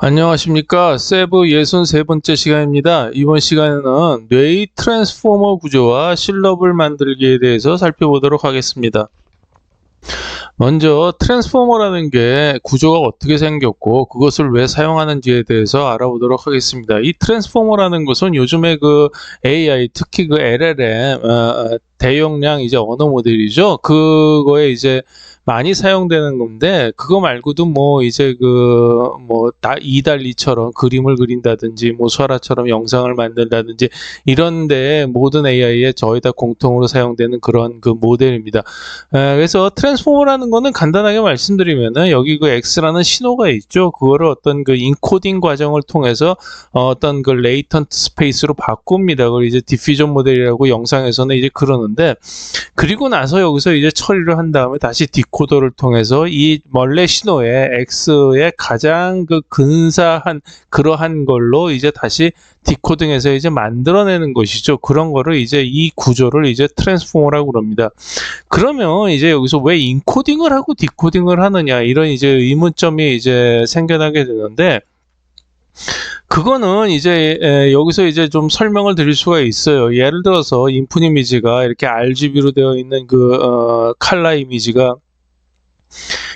안녕하십니까. 세브 63번째 시간입니다. 이번 시간에는 뇌의 트랜스포머 구조와 실럽을 만들기에 대해서 살펴보도록 하겠습니다. 먼저 트랜스포머라는 게 구조가 어떻게 생겼고 그것을 왜 사용하는지에 대해서 알아보도록 하겠습니다. 이 트랜스포머라는 것은 요즘에 그 AI, 특히 그 LLM, 대용량 이제 언어 모델이죠. 그거에 이제 많이 사용되는 건데, 그거 말고도 뭐 이제 이달리처럼 그림을 그린다든지, 뭐 수아라처럼 영상을 만든다든지, 이런데 모든 AI에 저희 다 공통으로 사용되는 그런 그 모델입니다. 그래서 트랜스포머라는 거는 간단하게 말씀드리면은 여기 그 X라는 신호가 있죠. 그거를 어떤 그 인코딩 과정을 통해서 어떤 그 레이턴트 스페이스로 바꿉니다. 그걸 이제 디퓨전 모델이라고 영상에서는 이제 그러는데, 그리고 나서 여기서 이제 처리를 한 다음에 다시 디코더를 통해서 이 원래 신호에 X의 가장 그 근사한 그러한 걸로 이제 다시 디코딩해서 이제 만들어내는 것이죠. 그런 거를 이제 이 구조를 이제 트랜스포머라고 그럽니다. 그러면 이제 여기서 왜 인코딩을 하고 디코딩을 하느냐, 이런 이제 의문점이 이제 생겨나게 되는데, 그거는 이제 여기서 이제 좀 설명을 드릴 수가 있어요. 예를 들어서 인풋 이미지가 이렇게 RGB로 되어 있는 그 컬러 이미지가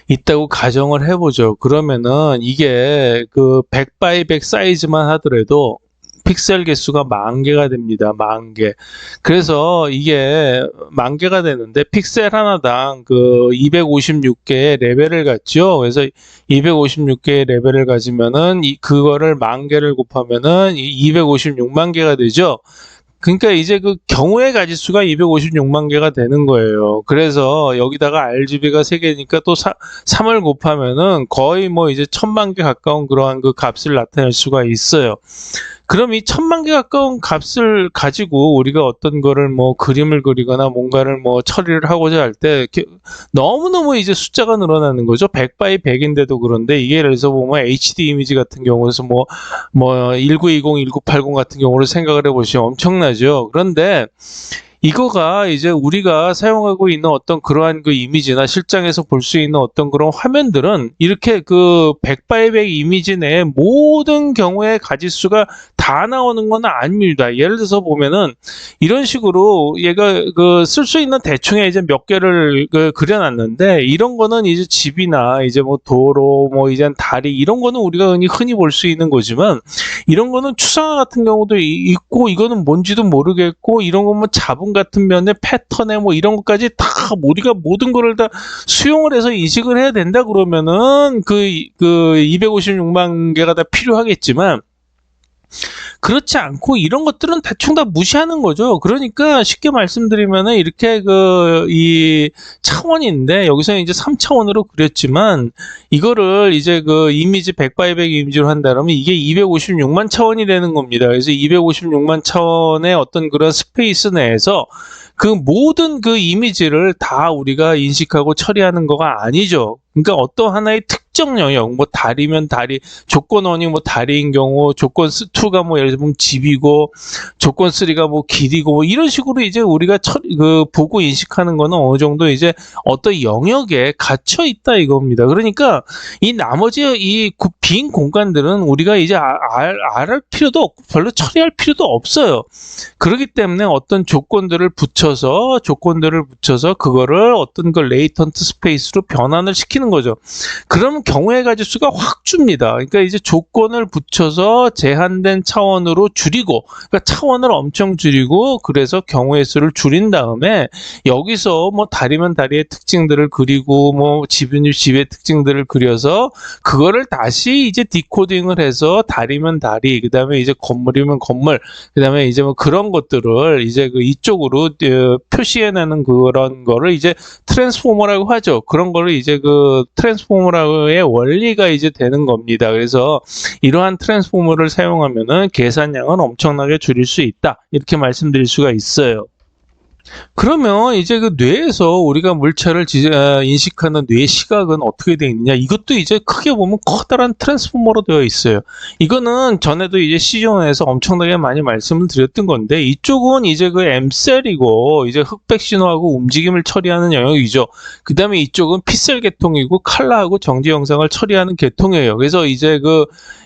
있다고 가정을 해보죠. 그러면은 이게 그 100 by 100 사이즈만 하더라도 픽셀 개수가 10,000개가 됩니다. 10,000개. 그래서 이게 10,000개가 되는데 픽셀 하나당 그 256개의 레벨을 갖죠. 그래서 256개의 레벨을 가지면은 그거를 10,000개를 곱하면은 256만 개가 되죠. 그러니까 이제 그 경우의 가짓수가 256만 개가 되는 거예요. 그래서 여기다가 RGB가 3개니까 또 3을 곱하면은 거의 뭐 이제 1000만 개 가까운 그러한 그 값을 나타낼 수가 있어요. 그럼 이 1000만 개 가까운 값을 가지고 우리가 어떤 거를 뭐 그림을 그리거나 뭔가를 뭐 처리를 하고자 할 때 너무너무 이제 숫자가 늘어나는 거죠. 100 by 100인데도 그런데 이게 예를 들어서 보면 HD 이미지 같은 경우에서 뭐 1920, 1980 같은 경우를 생각을 해보시면 엄청나죠. 그런데 이거가 이제 우리가 사용하고 있는 어떤 그러한 그 이미지나 실장에서 볼 수 있는 어떤 그런 화면들은 이렇게 그 100 by 100 이미지 내에 모든 경우의 가짓수가 다 나오는 건 아닙니다. 예를 들어서 보면은 이런 식으로 얘가 그 쓸 수 있는 대충의 이제 몇 개를 그려놨는데, 이런 거는 이제 집이나 이제 뭐 도로, 뭐 이제 다리, 이런 거는 우리가 흔히 볼 수 있는 거지만, 이런 거는 추상화 같은 경우도 있고, 이거는 뭔지도 모르겠고, 이런 거면 자본 같은 면에 패턴에 뭐 이런 것까지 다 우리가 모든 거를 다 수용을 해서 인식을 해야 된다 그러면은 그 256만 개가 다 필요하겠지만, 그렇지 않고 이런 것들은 대충 다 무시하는 거죠. 그러니까 쉽게 말씀드리면은 이렇게 이 차원인데, 여기서 이제 3차원으로 그렸지만 이거를 이제 그 이미지 100 by 100 이미지로 한다면 이게 256만 차원이 되는 겁니다. 그래서 256만 차원의 어떤 그런 스페이스 내에서 그 모든 그 이미지를 다 우리가 인식하고 처리하는 거가 아니죠. 그러니까 어떤 하나의 특정 영역, 뭐 다리면 다리, 조건 1이 뭐 다리인 경우, 조건 2가 뭐 예를 들면 집이고, 조건 3가 뭐 길이고, 뭐 이런 식으로 이제 우리가 보고 인식하는 거는 어느 정도 이제 어떤 영역에 갇혀 있다 이겁니다. 그러니까 이 나머지 이 빈 공간들은 우리가 이제 알 필요도 없고 별로 처리할 필요도 없어요. 그렇기 때문에 어떤 조건들을 붙여서 그거를 어떤 그 레이턴트 스페이스로 변환을 시키는 거죠. 그러면 경우의 가짓수가 확 줍니다. 그러니까 이제 조건을 붙여서 제한된 차원으로 줄이고, 그러니까 차원을 엄청 줄이고, 그래서 경우의 수를 줄인 다음에 여기서 뭐 다리면 다리의 특징들을 그리고, 뭐 집이면 집의 특징들을 그려서 그거를 다시 이제 디코딩을 해서 다리면 다리, 그 다음에 이제 건물이면 건물, 그 다음에 이제 뭐 그런 것들을 이제 이쪽으로 표시해내는 그런 거를 이제 트랜스포머라고 하죠. 그런 거를 이제 그 트랜스포머의 원리가 이제 되는 겁니다. 그래서 이러한 트랜스포머를 사용하면은 계산량은 엄청나게 줄일 수 있다, 이렇게 말씀드릴 수가 있어요. 그러면 이제 그 뇌에서 우리가 물체를 인식하는 뇌 시각은 어떻게 되어 있느냐? 이것도 이제 크게 보면 커다란 트랜스포머로 되어 있어요. 이거는 전에도 이제 시즌1에서 엄청나게 많이 말씀을 드렸던 건데, 이쪽은 이제 그 M셀이고 이제 흑백 신호하고 움직임을 처리하는 영역이죠. 그 다음에 이쪽은 P셀 계통이고 칼라하고 정지 영상을 처리하는 계통이에요. 그래서 이제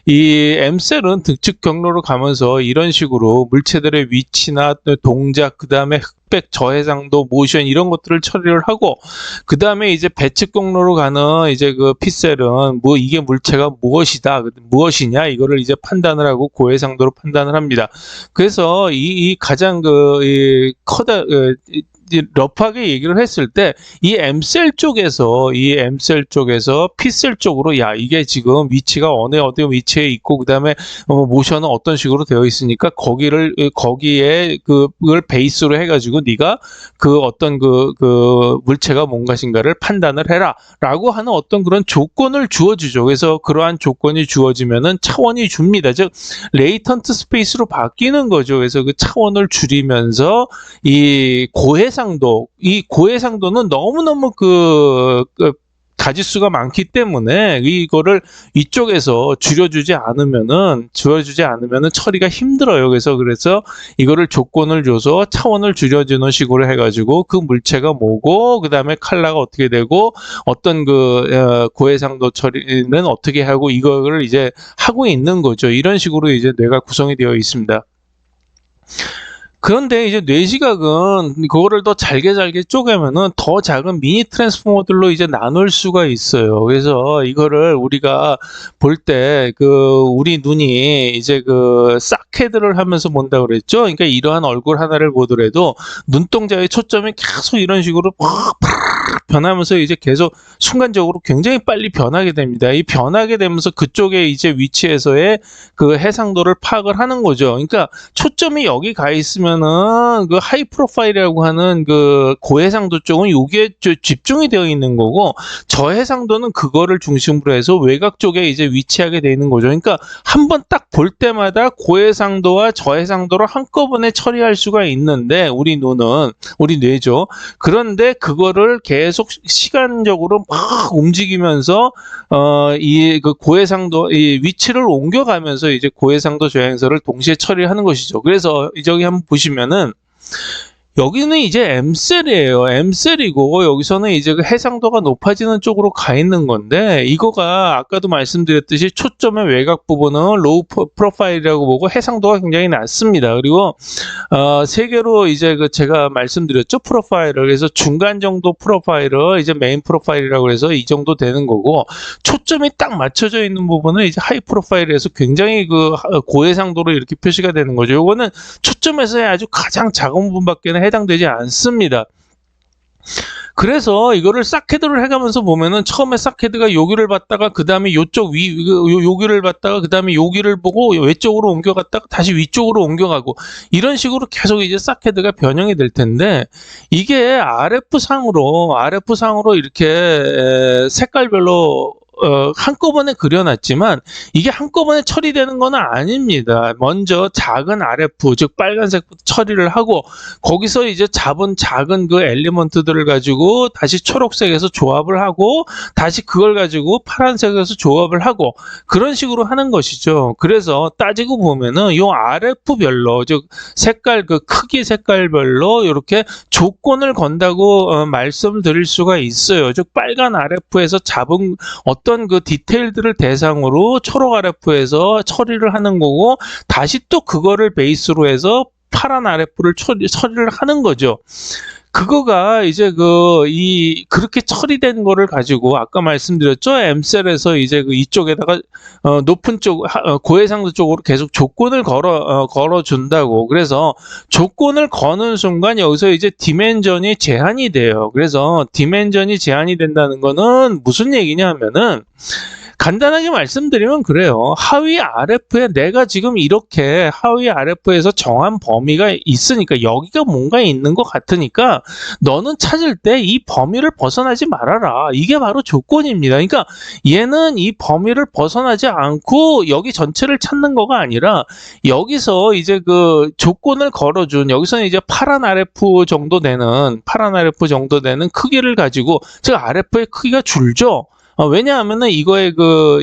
이 M셀은 득측 경로로 가면서 이런 식으로 물체들의 위치나 동작, 그 다음에 흑백 저해상도, 모션 이런 것들을 처리를 하고, 그 다음에 이제 배측 경로로 가는 이제 그 P셀은 뭐 이게 물체가 무엇이냐 이거를 이제 판단을 하고 고해상도로 판단을 합니다. 그래서 이 가장 러프하게 얘기를 했을 때 이 M셀 쪽에서 P셀 쪽으로 야 이게 지금 위치가 어느 위치에 있고 그다음에 모션은 어떤 식으로 되어 있으니까 거기에 그걸 베이스로 해가지고 네가 그 어떤 그 물체가 뭔가신가를 판단을 해라라고 하는 어떤 그런 조건을 주어주죠. 그래서 그러한 조건이 주어지면은 차원이 줍니다. 즉 레이턴트 스페이스로 바뀌는 거죠. 그래서 그 차원을 줄이면서 이 고해상도는 너무너무 가짓수가 많기 때문에 이거를 이쪽에서 줄여주지 않으면은 처리가 힘들어요. 그래서 이거를 조건을 줘서 차원을 줄여주는 식으로 해가지고 그 물체가 뭐고 그 다음에 칼라가 어떻게 되고 어떤 고해상도 처리는 어떻게 하고 이거를 이제 하고 있는 거죠. 이런 식으로 이제 뇌가 구성이 되어 있습니다. 그런데 이제 뇌시각은 그거를 더 잘게 쪼개면은 더 작은 미니 트랜스포머들로 이제 나눌 수가 있어요. 그래서 이거를 우리가 볼 때 우리 눈이 이제 사케드를 하면서 본다 그랬죠. 그러니까 이러한 얼굴 하나를 보더라도 눈동자의 초점이 계속 이런 식으로 변하면서 이제 계속 순간적으로 굉장히 빨리 변하게 됩니다. 이 변하게 되면서 그쪽에 이제 위치에서의 그 해상도를 파악을 하는 거죠. 그러니까 초점이 여기 가 있으면은 그 하이 프로파일이라고 하는 그 고해상도 쪽은 여기에 집중이 되어 있는 거고, 저해상도는 그거를 중심으로 해서 외곽 쪽에 이제 위치하게 되어 있는 거죠. 그러니까 한번 딱 볼 때마다 고해상도와 저해상도를 한꺼번에 처리할 수가 있는데 우리 뇌죠. 그런데 그거를 계속 시간적으로 막 움직이면서 이 고해상도 이 위치를 옮겨가면서 이제 고해상도 저해상도를 동시에 처리하는 것이죠. 그래서 저기 한번 보시면은 여기는 이제 M셀이에요. M셀이고 여기서는 이제 그 해상도가 높아지는 쪽으로 가 있는 건데, 이거가 아까도 말씀드렸듯이 초점의 외곽 부분은 로우 프로파일이라고 보고 해상도가 굉장히 낮습니다. 그리고 세 개로 이제 제가 말씀드렸죠, 프로파일을. 그래서 중간 정도 프로파일을 이제 메인 프로파일이라고 해서 이 정도 되는 거고, 초점이 딱 맞춰져 있는 부분은 이제 하이 프로파일에서 굉장히 고해상도로 이렇게 표시가 되는 거죠. 요거는 초점에서의 아주 가장 작은 부분밖에는 해당되지 않습니다. 그래서 이거를 사케드를 해가면서 보면은 처음에 사케드가 여기를 봤다가 그 다음에 요쪽 여기를 봤다가 그 다음에 여기를 보고 외쪽으로 옮겨갔다가 다시 위쪽으로 옮겨가고 이런 식으로 계속 이제 사케드가 변형이 될 텐데, 이게 RF 상으로 이렇게 색깔별로 한꺼번에 그려놨지만 이게 한꺼번에 처리되는 건 아닙니다. 먼저 작은 RF, 즉 빨간색부터 처리를 하고 거기서 이제 잡은 작은 그 엘리먼트들을 가지고 다시 초록색에서 조합을 하고 다시 그걸 가지고 파란색에서 조합을 하고 그런 식으로 하는 것이죠. 그래서 따지고 보면은 이 RF별로, 즉 색깔 크기 색깔별로 이렇게 조건을 건다고 말씀드릴 수가 있어요. 즉 빨간 RF에서 잡은 어떤 그 디테일들을 대상으로 초록 RF에서 처리를 하는 거고, 다시 또 그거를 베이스로 해서 파란 RF를 처리를 하는 거죠. 그거가 이제 그렇게 처리된 거를 가지고 아까 말씀드렸죠, M셀에서 이제 이쪽에다가 높은 쪽 고해상도 쪽으로 계속 조건을 걸어 준다고. 그래서 조건을 거는 순간 여기서 이제 디멘전이 제한이 돼요. 그래서 디멘전이 제한이 된다는 거는 무슨 얘기냐 하면은, 간단하게 말씀드리면 그래요. 하위 RF에 내가 지금 이렇게 하위 RF에서 정한 범위가 있으니까 여기가 뭔가 있는 것 같으니까 너는 찾을 때 이 범위를 벗어나지 말아라. 이게 바로 조건입니다. 그러니까 얘는 이 범위를 벗어나지 않고 여기 전체를 찾는 거가 아니라 여기서 이제 그 조건을 걸어준 여기서는 이제 파란 RF 정도 되는 크기를 가지고 즉 RF의 크기가 줄죠. 왜냐하면은 이거의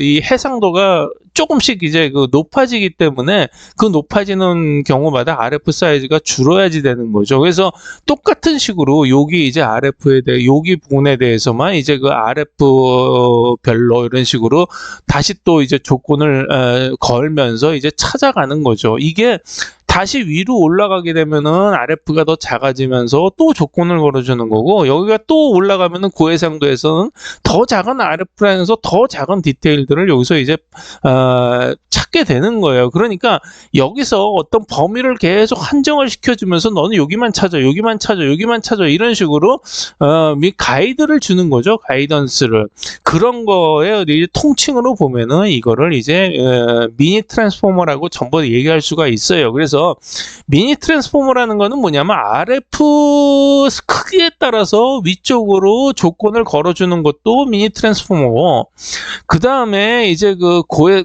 이 해상도가 조금씩 이제 높아지기 때문에 그 높아지는 경우마다 RF 사이즈가 줄어야지 되는 거죠. 그래서 똑같은 식으로 여기 이제 RF에 대해 여기 부분에 대해서만 이제 그 RF 별로 이런 식으로 다시 또 이제 조건을 걸면서 이제 찾아가는 거죠. 이게 다시 위로 올라가게 되면은 RF가 더 작아지면서 또 조건을 걸어주는 거고 여기가 또 올라가면은 고해상도에서는 더 작은 RF라면서 더 작은 디테일들을 여기서 이제 찾게 되는 거예요. 그러니까 여기서 어떤 범위를 계속 한정을 시켜주면서 너는 여기만 찾아, 여기만 찾아, 여기만 찾아 이런 식으로 가이드를 주는 거죠. 가이던스를. 그런 거에 이제 통칭으로 보면은 이거를 이제 미니 트랜스포머라고 전부 얘기할 수가 있어요. 그래서 미니 트랜스포머라는 거는 뭐냐면 RF 크기에 따라서 위쪽으로 조건을 걸어주는 것도 미니 트랜스포머고 그 다음에 이제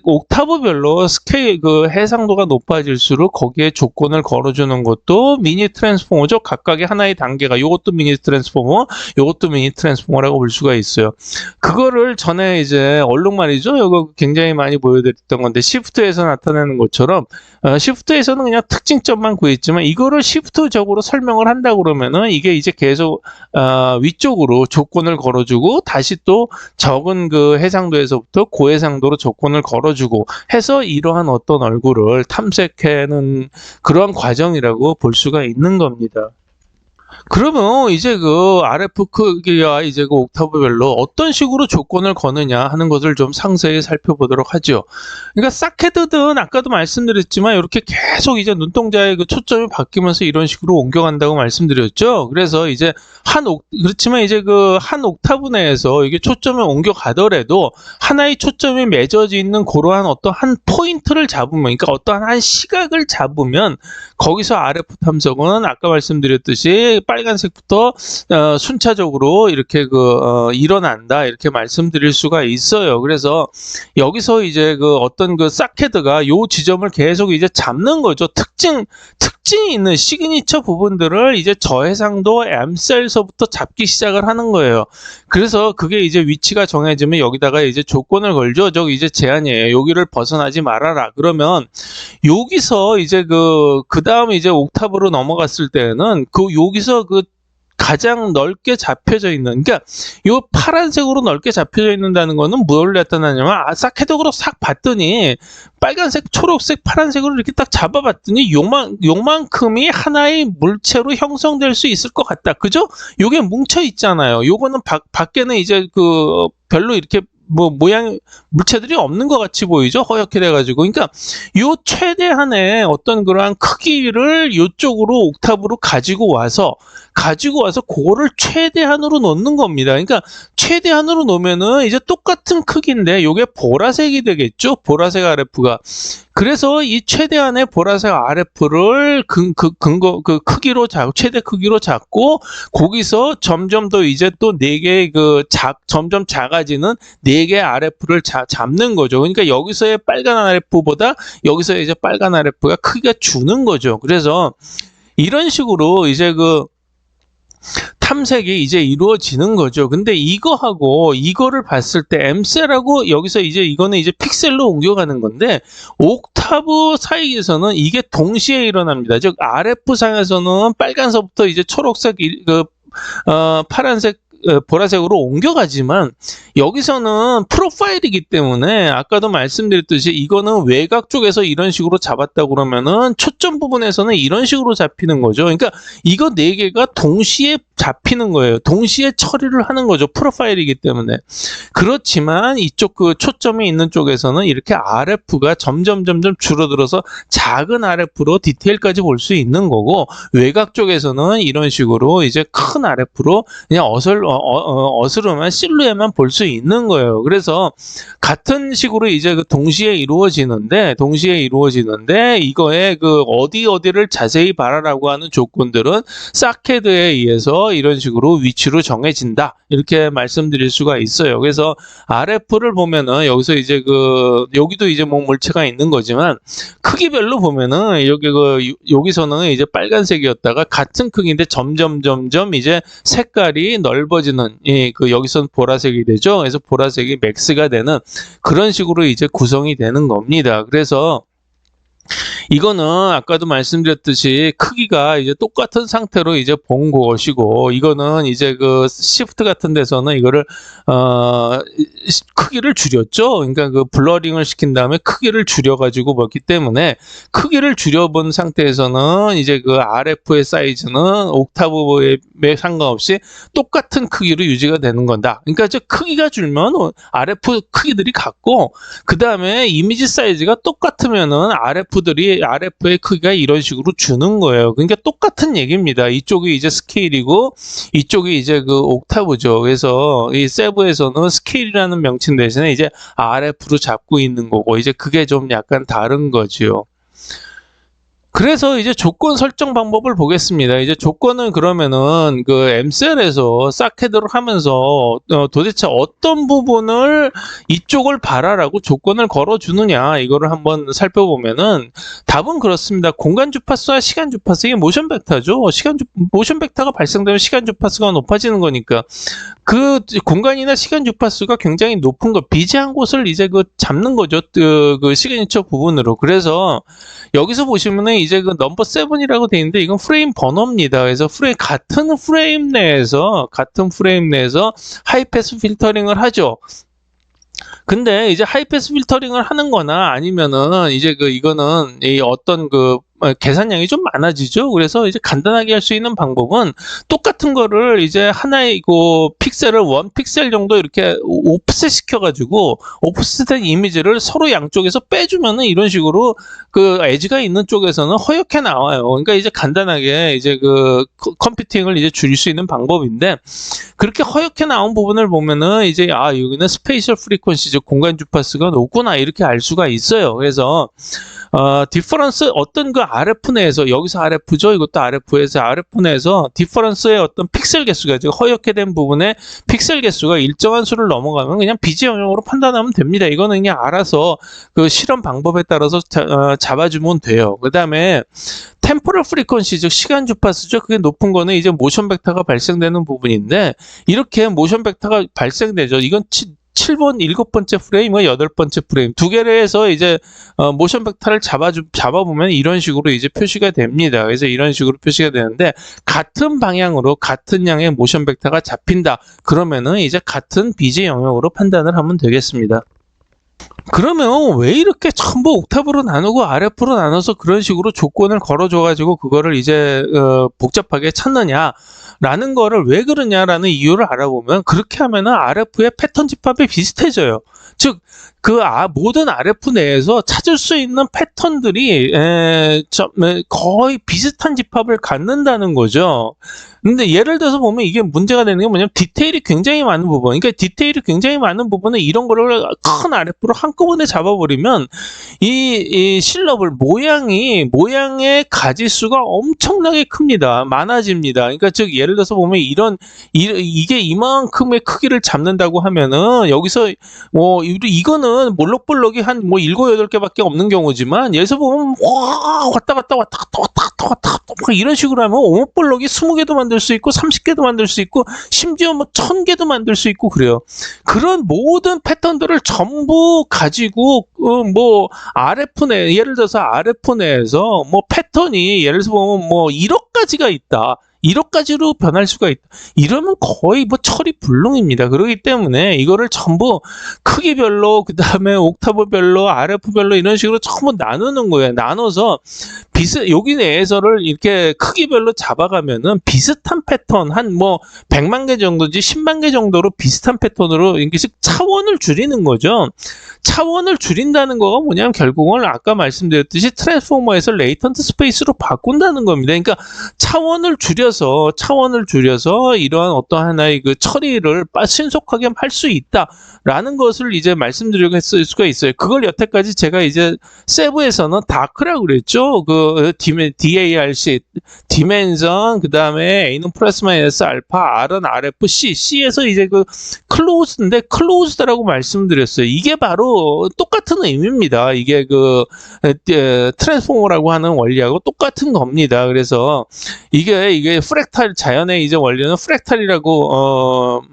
옥타브별로 스케일 해상도가 높아질수록 거기에 조건을 걸어주는 것도 미니 트랜스포머죠. 각각의 하나의 단계가 요것도 미니 트랜스포머, 요것도 미니 트랜스포머라고 볼 수가 있어요. 그거를 전에 이제 얼룩말이죠. 이거 굉장히 많이 보여드렸던 건데 시프트에서 나타내는 것처럼 시프트에서는 그냥 특징점만 구했지만 이거를 시프트적으로 설명을 한다 그러면은 이게 이제 계속 위쪽으로 조건을 걸어주고 다시 또 적은 해상도에서부터 고해상도로 조건을 걸어주고 해서 이러한 어떤 얼굴을 탐색하는 그러한 과정이라고 볼 수가 있는 겁니다. 그러면 이제 RF 크기와 이제 옥타브별로 어떤 식으로 조건을 거느냐 하는 것을 좀 상세히 살펴보도록 하죠. 그러니까 사케드든 아까도 말씀드렸지만 이렇게 계속 이제 눈동자의 초점이 바뀌면서 이런 식으로 옮겨간다고 말씀드렸죠. 그래서 이제 그렇지만 이제 한 옥타브 내에서 이게 초점을 옮겨가더라도 하나의 초점이 맺어져 있는 그러한 어떤 한 포인트를 잡으면, 그러니까 어떠한 한 시각을 잡으면 거기서 RF 탐색은 아까 말씀드렸듯이 빨간색부터 순차적으로 이렇게 일어난다 이렇게 말씀드릴 수가 있어요. 그래서 여기서 이제 어떤 사케드가 요 지점을 계속 이제 잡는 거죠. 특징이 있는 시그니처 부분들을 이제 저해상도 M셀서부터 잡기 시작을 하는 거예요. 그래서 그게 이제 위치가 정해지면 여기다가 이제 조건을 걸죠. 저기 이제 제한이에요. 여기를 벗어나지 말아라. 그러면 여기서 이제 그 다음에 이제 옥타브로 넘어갔을 때는 여기서 가장 넓게 잡혀져 있는, 그러니까 요 파란색으로 넓게 잡혀져 있는다는 거는 뭘 나타나냐면 사케적으로 싹 봤더니 빨간색, 초록색, 파란색으로 이렇게 딱 잡아봤더니 요만큼이 하나의 물체로 형성될 수 있을 것 같다. 그죠? 요게 뭉쳐 있잖아요. 요거는 밖에는 이제 별로 이렇게 모양 물체들이 없는 것 같이 보이죠. 허옇게 돼가지고. 그러니까 요 최대한의 어떤 그러한 크기를 요쪽으로 옥타브로 가지고 와서 그거를 최대한으로 놓는 겁니다. 그러니까 최대한으로 놓으면은 이제 똑같은 크기인데 요게 보라색이 되겠죠. 보라색 RF가. 그래서 이 최대한의 보라색 RF를 크기로 최대 크기로 잡고 거기서 점점 더 이제 또 4개의 점점 작아지는 4개의 RF를 잡는 거죠. 그러니까 여기서의 빨간 RF보다 여기서 이제 빨간 RF가 크기가 주는 거죠. 그래서 이런 식으로 이제 탐색이 이제 이루어지는 거죠. 근데 이거하고 이거를 봤을 때 M셀하고 여기서 이제 이거는 이제 픽셀로 옮겨가는 건데 옥타브 사이에서는 이게 동시에 일어납니다. 즉 RF 상에서는 빨간색부터 이제 초록색, 파란색, 보라색으로 옮겨가지만 여기서는 프로파일이기 때문에 아까도 말씀드렸듯이 이거는 외곽 쪽에서 이런 식으로 잡았다 그러면은 초점 부분에서는 이런 식으로 잡히는 거죠. 그러니까 이거 4개가 동시에 잡히는 거예요. 동시에 처리를 하는 거죠. 프로파일이기 때문에. 그렇지만 이쪽 그 초점이 있는 쪽에서는 이렇게 RF가 점점 줄어들어서 작은 RF로 디테일까지 볼 수 있는 거고, 외곽 쪽에서는 이런 식으로 이제 큰 RF로 그냥 어스름한 실루엣만 볼 수 있는 거예요. 그래서 같은 식으로 이제 그 동시에 이루어지는데 이거에 그 어디를 자세히 봐라라고 하는 조건들은 사케드에 의해서 이런 식으로 위치로 정해진다, 이렇게 말씀드릴 수가 있어요. 그래서 RF를 보면은 여기서 이제 여기도 이제 뭐 물체가 있는 거지만 크기별로 보면은 여기서는 이제 빨간색이었다가 같은 크기인데 점점 이제 색깔이 넓어지는, 여기서는 보라색이 되죠. 그래서 보라색이 맥스가 되는 그런 식으로 이제 구성이 되는 겁니다. 그래서 이거는 아까도 말씀드렸듯이 크기가 이제 똑같은 상태로 이제 본 것이고, 이거는 이제 그 시프트 같은 데서는 이거를 크기를 줄였죠. 그러니까 그 블러링을 시킨 다음에 크기를 줄여가지고 봤기 때문에, 크기를 줄여본 상태에서는 이제 그 RF의 사이즈는 옥타브에 상관없이 똑같은 크기로 유지가 되는 건다. 그러니까 이제 크기가 줄면 RF 크기들이 같고, 그 다음에 이미지 사이즈가 똑같으면은 RF의 크기가 이런 식으로 주는 거예요. 그러니까 똑같은 얘기입니다. 이쪽이 이제 스케일이고 이쪽이 이제 그 옥타브죠. 그래서 이 세브에서는 스케일이라는 명칭 대신에 이제 RF로 잡고 있는 거고, 이제 그게 좀 약간 다른 거지요. 그래서 이제 조건 설정 방법을 보겠습니다. 이제 조건은 그러면은 그 MCL에서 사케드를 하면서 도대체 어떤 부분을 이쪽을 봐라라고 조건을 걸어주느냐, 이거를 한번 살펴보면은 답은 그렇습니다. 공간 주파수와 시간 주파수, 이게 모션 벡터죠. 모션 벡터가 발생되면 시간 주파수가 높아지는 거니까 그 공간이나 시간 주파수가 굉장히 높은 거, 비제한 곳을 이제 잡는 거죠. 그 시그니처 부분으로. 그래서 여기서 보시면은 이제 그 넘버 7이라고 되어 있는데, 이건 프레임 번호입니다. 그래서 같은 프레임 내에서 하이패스 필터링을 하죠. 근데 이제 하이패스 필터링을 하는 거나 아니면은 이제 이거는 어떤 계산량이 좀 많아지죠. 그래서 이제 간단하게 할 수 있는 방법은 똑같은 거를 이제 하나의 픽셀을 1픽셀 정도 이렇게 오프셋 시켜가지고, 오프셋된 이미지를 서로 양쪽에서 빼주면은 이런 식으로 그 에지가 있는 쪽에서는 허옇게 나와요. 그러니까 이제 간단하게 이제 컴퓨팅을 이제 줄일 수 있는 방법인데, 그렇게 허옇게 나온 부분을 보면은 이제 여기는 스페이셜 프리퀀시, 즉 공간 주파수가 높구나, 이렇게 알 수가 있어요. 그래서 디퍼런스, 어떤 RF 내에서, 여기서 RF죠, 이것도 RF에서 RF 내에서 디퍼런스의 어떤 픽셀 개수가, 즉 허옇게 된 부분에 픽셀 개수가 일정한 수를 넘어가면 그냥 비지 영역으로 판단하면 됩니다. 이거는 그냥 알아서 그 실험 방법에 따라서 잡아주면 돼요. 그 다음에 템포럴 프리퀀시, 즉 시간 주파수죠. 그게 높은 거는 이제 모션 벡터가 발생되는 부분인데, 이렇게 모션 벡터가 발생되죠. 이건 7번, 7번째 프레임, 8번째 프레임. 두 개를 해서 이제, 모션 벡터를 잡아보면 이런 식으로 이제 표시가 됩니다. 그래서 이런 식으로 표시가 되는데, 같은 방향으로 같은 양의 모션 벡터가 잡힌다. 그러면은 이제 같은 BJ 영역으로 판단을 하면 되겠습니다. 그러면 왜 이렇게 전부 옥타브로 나누고 RF로 나눠서 그런 식으로 조건을 걸어줘가지고 그거를 이제 복잡하게 찾느냐라는 거를, 왜 그러냐라는 이유를 알아보면, 그렇게 하면은 RF의 패턴 집합이 비슷해져요. 즉 모든 RF 내에서 찾을 수 있는 패턴들이 거의 비슷한 집합을 갖는다는 거죠. 근데 예를 들어서 보면 이게 문제가 되는 게 뭐냐면, 디테일이 굉장히 많은 부분, 그러니까 디테일이 굉장히 많은 부분은 이런 거를 큰 RF로 한꺼번에 잡아버리면 이 실러블 모양의 가지수가 엄청나게 큽니다. 많아집니다. 그러니까 즉 예를 들어서 보면 이게 이만큼의 크기를 잡는다고 하면은, 여기서 이거는 몰록볼록이 한 7, 8개밖에 없는 경우지만, 여기서 보면 왔다 갔다 이런 식으로 하면 오목볼록이 20개도 만들 수 있고 30개도 만들 수 있고 심지어 1000개도 만들 수 있고 그래요. 그런 모든 패턴들을 전부 가지고 RF 내, 예를 들어서 RF 내에서 패턴이 예를 들어서 보면 1억 가지가 있다. 1호까지로 변할 수가 있다. 이러면 거의 뭐 처리 불능입니다. 그렇기 때문에 이거를 전부 크기별로, 그 다음에 옥타브별로, RF별로 이런 식으로 전부 나누는 거예요. 나눠서 여기 내에서를 이렇게 크기별로 잡아가면은 비슷한 패턴, 한 뭐 100만 개 정도지 10만 개 정도로 비슷한 패턴으로 이렇게 차원을 줄이는 거죠. 차원을 줄인다는 거가 뭐냐면 결국은 아까 말씀드렸듯이 트랜스포머에서 레이턴트 스페이스로 바꾼다는 겁니다. 그러니까 차원을 줄여서 이러한 어떤 하나의 그 처리를 신속하게 할 수 있다라는 것을 이제 말씀드리려고 했을 수가 있어요. 그걸 여태까지 제가 이제 세부에서는 다크라고 그랬죠. 그 DARC, 디멘전, 그 다음에 A는 플러스 마이너스 알파, R은 RF, C에서 이제 그 클로즈인데 클로즈드라고 말씀드렸어요. 이게 바로 똑같은 의미입니다. 이게 그 트랜스포머라고 하는 원리하고 똑같은 겁니다. 그래서 이게 프랙탈, 자연의 이제 원리는 프랙탈이라고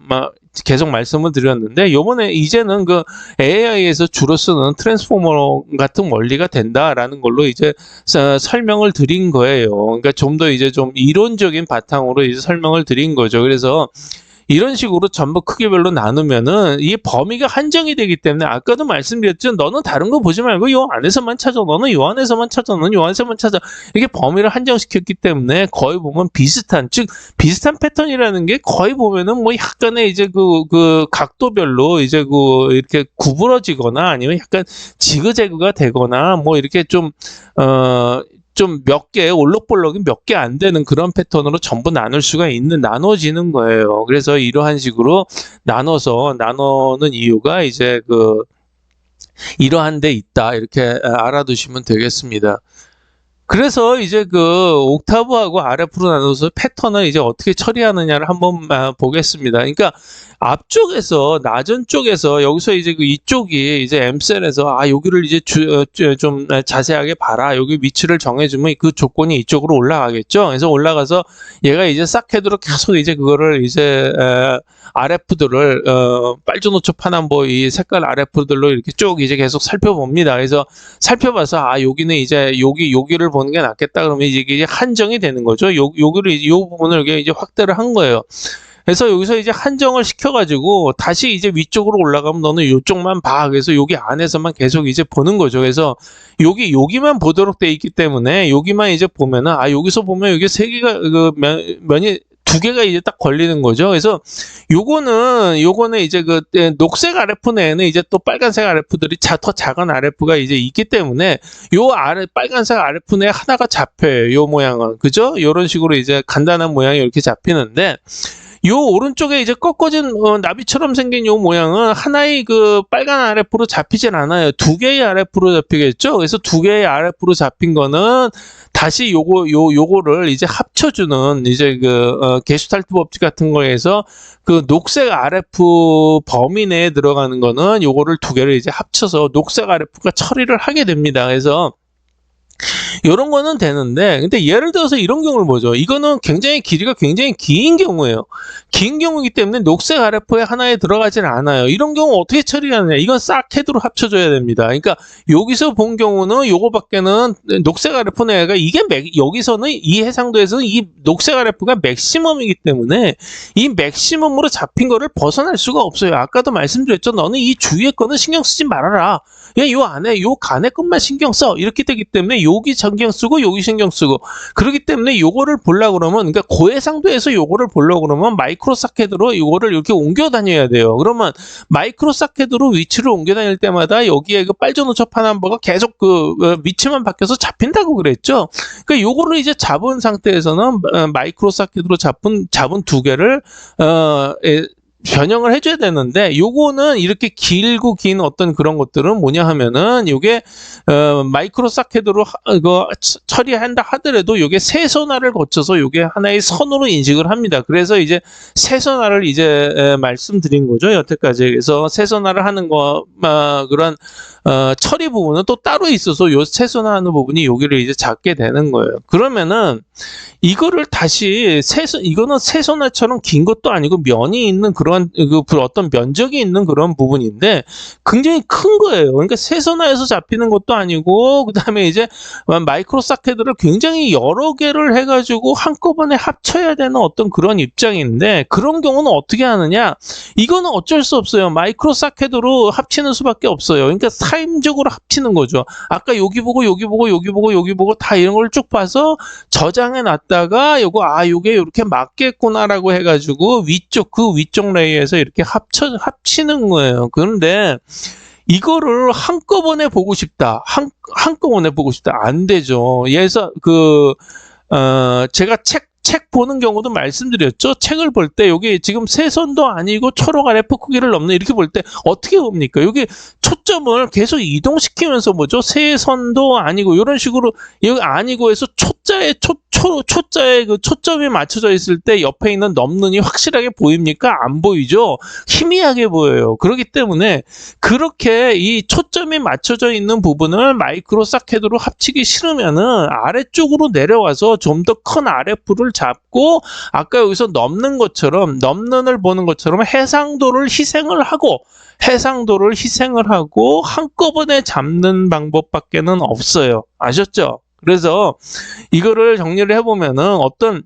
계속 말씀을 드렸는데, 요번에 이제는 그 AI에서 주로 쓰는 트랜스포머 같은 원리가 된다라는 걸로 이제 설명을 드린 거예요. 그러니까 좀 더 이제 좀 이론적인 바탕으로 이제 설명을 드린 거죠. 그래서 이런 식으로 전부 크기별로 나누면은 이 범위가 한정이 되기 때문에, 아까도 말씀드렸죠. 너는 다른 거 보지 말고 요 안에서만 찾아. 너는 요 안에서만 찾아. 너는 요 안에서만 찾아. 이게 범위를 한정시켰기 때문에 거의 보면 비슷한 패턴이라는 게 거의 보면은 뭐 약간의 이제 그 각도별로 이제 이렇게 구부러지거나 아니면 약간 지그재그가 되거나 뭐 이렇게 좀 몇 개, 올록볼록이 몇 개 안 되는 그런 패턴으로 전부 나눠지는 거예요. 그래서 이러한 식으로 나누는 이유가 이제 이러한 데 있다. 이렇게 알아두시면 되겠습니다. 그래서 이제 옥타브하고 RF로 나눠서 패턴을 이제 어떻게 처리하느냐를 한번 보겠습니다. 그러니까 앞쪽에서, 나전 쪽에서, 여기서 이제 이쪽이 이제 M셀에서, 여기를 이제 좀 자세하게 봐라. 여기 위치를 정해주면 그 조건이 이쪽으로 올라가겠죠. 그래서 올라가서 얘가 이제 싹헤드로 계속 이제 그거를 이제 RF들을, 빨주노초 파남보 이 색깔 RF들로 이렇게 쭉 이제 계속 살펴봅니다. 그래서 살펴봐서, 여기는 이제 여기를 보는 게 낫겠다. 그러면 이게 한정이 되는 거죠. 여기를 이 부분을 이제 확대를 한 거예요. 그래서 여기서 이제 한정을 시켜가지고 다시 이제 위쪽으로 올라가면 너는 이쪽만 봐. 그래서 여기 안에서만 계속 이제 보는 거죠. 그래서 여기만 보도록 돼 있기 때문에 여기만 이제 보면은 여기서 보면 여기 세 개가 면이 두 개가 이제 딱 걸리는 거죠. 그래서 요거는 이제 녹색 RF 내에는 이제 또 빨간색 RF들이 더 작은 RF가 이제 있기 때문에 요 빨간색 RF 내에 하나가 잡혀요. 요 모양은. 그죠? 요런 식으로 이제 간단한 모양이 이렇게 잡히는데, 요 오른쪽에 이제 꺾어진 나비처럼 생긴 요 모양은 하나의 빨간 RF로 잡히진 않아요. 두 개의 RF로 잡히겠죠. 그래서 두 개의 RF로 잡힌 거는 다시 요거를 이제 합쳐주는 이제 게슈탈트 법칙 같은 거에서 녹색 RF 범위 내에 들어가는 거는 요거를 두 개를 이제 합쳐서 녹색 RF가 처리를 하게 됩니다. 그래서 이런 거는 되는데, 근데 예를 들어서 이런 경우를 보죠. 이거는 길이가 굉장히 긴 경우예요. 긴 경우이기 때문에 녹색 RF에 하나에 들어가진 않아요. 이런 경우 어떻게 처리하느냐? 이건 싹 헤드로 합쳐줘야 됩니다. 그러니까 여기서 본 경우는 요거밖에는 녹색 RF 내가 여기서는 이 해상도에서는 이 녹색 RF가 맥시멈이기 때문에 이 맥시멈으로 잡힌 거를 벗어날 수가 없어요. 아까도 말씀드렸죠. 너는 이 주위의 거는 신경 쓰지 말아라. 요 안에 요 간의 것만 신경 써. 이렇게 되기 때문에 여기 신경 쓰고 여기 신경 쓰고, 그렇기 때문에 요거를 보려고 그러면, 그러니까 고해상도에서 요거를 보려고 그러면 마이크로 사케드로 요거를 이렇게 옮겨 다녀야 돼요. 그러면 마이크로 사케드로 위치를 옮겨 다닐 때마다 여기에 빨주노초 파남보가 계속 위치만 바뀌어서 잡힌다고 그랬죠. 그러니까 요거를 이제 잡은 상태에서는 마이크로 사케드로 잡은 두 개를 변형을 해줘야 되는데, 요거는 이렇게 길고 긴 어떤 그런 것들은 뭐냐 하면은 요게 마이크로 사케드로 처리한다 하더라도 요게 세선화를 거쳐서 요게 하나의 선으로 인식을 합니다. 그래서 이제 세선화를 이제 말씀드린 거죠, 여태까지. 그래서 세선화를 하는 그런 처리 부분은 또 따로 있어서 요 세선화하는 부분이 여기를 이제 잡게 되는 거예요. 그러면은 이거를 다시 이거는 세선화처럼 긴 것도 아니고 면이 있는 그런 그런 어떤 면적이 있는 그런 부분인데 굉장히 큰 거예요. 그러니까 세선화해서 잡히는 것도 아니고 그다음에 이제 마이크로 사케트를 굉장히 여러 개를 해가지고 한꺼번에 합쳐야 되는 어떤 그런 입장인데 그런 경우는 어떻게 하느냐? 이거는 어쩔 수 없어요. 마이크로 사케트로 합치는 수밖에 없어요. 그러니까 타임적으로 합치는 거죠. 아까 여기 보고 여기 보고 여기 보고 여기 보고 다 이런 걸 쭉 봐서 저장해 놨다가 요게 이렇게 맞겠구나라고 해가지고 그 위쪽 레이어에서 이렇게 합치는 거예요. 그런데 이거를 한꺼번에 보고 싶다. 한꺼번에 보고 싶다. 안 되죠. 예서 제가 책 보는 경우도 말씀드렸죠. 책을 볼 때 여기 지금 세선도 아니고 초록 아래 크기를 넘는 이렇게 볼 때 어떻게 봅니까? 여기 초점을 계속 이동시키면서 뭐죠? 세선도 아니고 이런 식으로 여기 아니고 해서 초자에 그 초점이 맞춰져 있을 때 옆에 있는 넘는이 확실하게 보입니까? 안 보이죠? 희미하게 보여요. 그렇기 때문에 그렇게 이 초점이 맞춰져 있는 부분을 마이크로 사케트로 합치기 싫으면은 아래쪽으로 내려와서 좀 더 큰 RF를 잡고 아까 여기서 넘는을 보는 것처럼 해상도를 희생을 하고 한꺼번에 잡는 방법밖에는 없어요. 아셨죠? 그래서 이거를 정리를 해보면은 어떤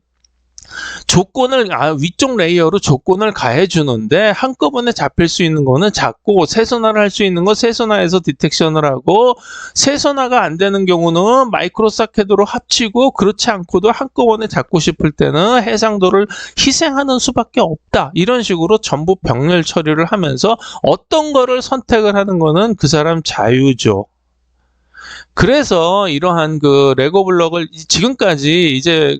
조건을 위쪽 레이어로 조건을 가해 주는데 한꺼번에 잡힐 수 있는 거는 잡고 세선화를 할 수 있는 거 세선화해서 디텍션을 하고 세선화가 안 되는 경우는 마이크로 사케트로 합치고 그렇지 않고도 한꺼번에 잡고 싶을 때는 해상도를 희생하는 수밖에 없다. 이런 식으로 전부 병렬 처리를 하면서 어떤 거를 선택을 하는 거는 그 사람 자유죠. 그래서 이러한 레고 블럭을 지금까지 이제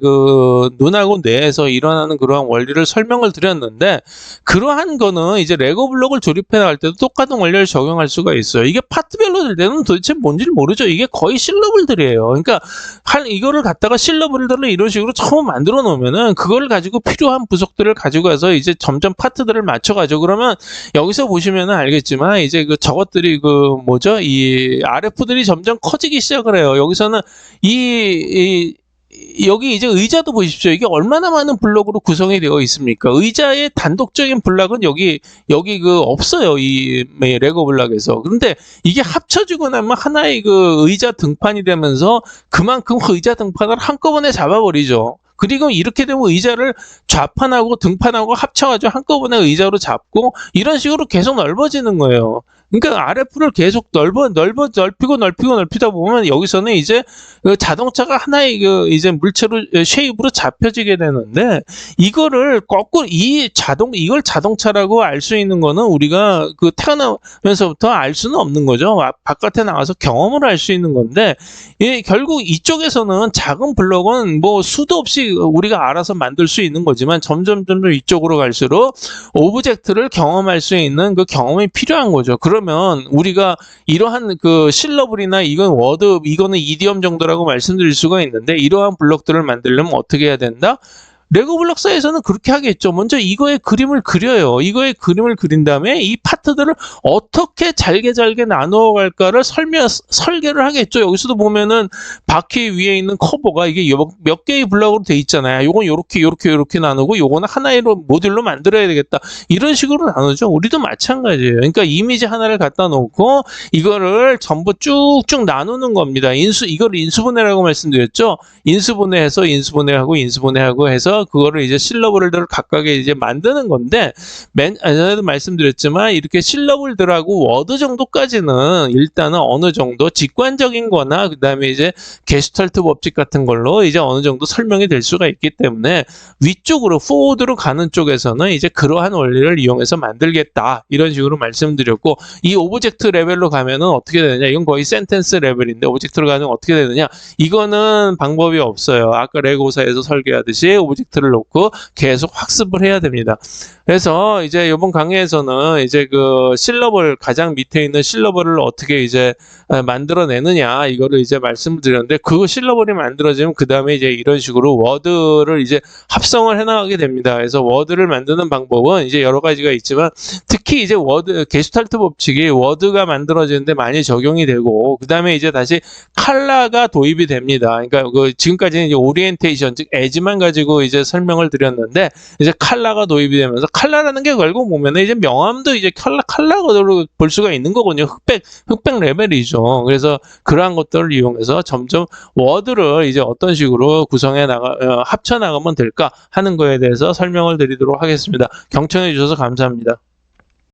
눈하고 뇌에서 일어나는 그러한 원리를 설명을 드렸는데 그러한 거는 이제 레고 블럭을 조립해 나갈 때도 똑같은 원리를 적용할 수가 있어요. 이게 파트별로 될 때는 도대체 뭔지를 모르죠. 이게 거의 실러블들이에요. 그러니까 이거를 갖다가 실러블들을 이런 식으로 처음 만들어 놓으면은 그거를 가지고 필요한 부속들을 가지고 가서 이제 점점 파트들을 맞춰가지고 그러면 여기서 보시면은 알겠지만 이제 저것들이 이 RF들이 점점 커지기 시작을 해요. 여기서는 여기 이제 의자도 보십시오. 이게 얼마나 많은 블럭으로 구성이 되어 있습니까? 의자의 단독적인 블럭은 여기 없어요. 이 레고 블럭에서. 그런데 이게 합쳐지고 나면 하나의 의자 등판이 되면서 그만큼 의자 등판을 한꺼번에 잡아버리죠. 그리고 이렇게 되면 의자를 좌판하고 등판하고 합쳐가지고 한꺼번에 의자로 잡고 이런 식으로 계속 넓어지는 거예요. 그러니까 RF를 계속 넓히다 보면 여기서는 이제 자동차가 하나의 자동차가 이제 물체로 쉐입으로 잡혀지게 되는데 이거를 거꾸로 이걸 자동차라고 알 수 있는 거는 우리가 태어나면서부터 알 수는 없는 거죠. 바깥에 나가서 경험을 할 수 있는 건데 결국 이쪽에서는 작은 블럭은 수도 없이 우리가 알아서 만들 수 있는 거지만 점점 이쪽으로 갈수록 오브젝트를 경험할 수 있는 그 경험이 필요한 거죠. 그러면 우리가 이러한 실러블이나 이거는 이디엄 정도라고 말씀드릴 수가 있는데 이러한 블럭들을 만들려면 어떻게 해야 된다? 레고 블록사에서는 그렇게 하겠죠. 먼저 이거의 그림을 그려요. 이거의 그림을 그린 다음에 이 파트들을 어떻게 잘게 나누어 갈까를 설계를 하겠죠. 여기서도 보면은 바퀴 위에 있는 커버가 이게 몇 개의 블록으로 돼 있잖아요. 요건 요렇게 나누고 요거는 하나의 모듈로 만들어야 되겠다. 이런 식으로 나누죠. 우리도 마찬가지예요. 그러니까 이미지 하나를 갖다 놓고 이거를 전부 쭉쭉 나누는 겁니다. 이걸 인수분해라고 말씀드렸죠. 인수분해하고 해서 그거를 이제 실러블들을 각각의 이제 만드는 건데 전에도 말씀드렸지만 이렇게 실러블들하고 워드 정도까지는 일단은 어느 정도 직관적인 거나 그다음에 이제 게슈탈트 법칙 같은 걸로 이제 어느 정도 설명이 될 수가 있기 때문에 위쪽으로 포워드로 가는 쪽에서는 이제 그러한 원리를 이용해서 만들겠다 이런 식으로 말씀드렸고 이 오브젝트 레벨로 가면은 어떻게 되느냐 이건 거의 센텐스 레벨인데 오브젝트로 가면 어떻게 되느냐 이거는 방법이 없어요. 아까 레고사에서 설계하듯이 오브젝트를 놓고 계속 학습을 해야 됩니다. 그래서 이제 이번 강의에서는 이제 실러블 가장 밑에 있는 실러블을 어떻게 이제 만들어내느냐 이거를 이제 말씀을 드렸는데 그 실러블이 만들어지면 그 다음에 이제 이런 식으로 워드를 이제 합성을 해나가게 됩니다. 그래서 워드를 만드는 방법은 이제 여러 가지가 있지만 특히 특히 이제 워드 게슈탈트 법칙이 워드가 만들어지는데 많이 적용이 되고 그다음에 이제 다시 칼라가 도입이 됩니다. 그러니까 그 지금까지는 이제 오리엔테이션 즉 에지만 가지고 이제 설명을 드렸는데 이제 칼라가 도입이 되면서 칼라라는 게 결국 보면은 이제 명암도 이제 칼라로 볼 수가 있는 거거든요. 흑백 레벨이죠. 그래서 그러한 것들을 이용해서 점점 워드를 이제 어떤 식으로 합쳐 나가면 될까 하는 거에 대해서 설명을 드리도록 하겠습니다. 경청해 주셔서 감사합니다.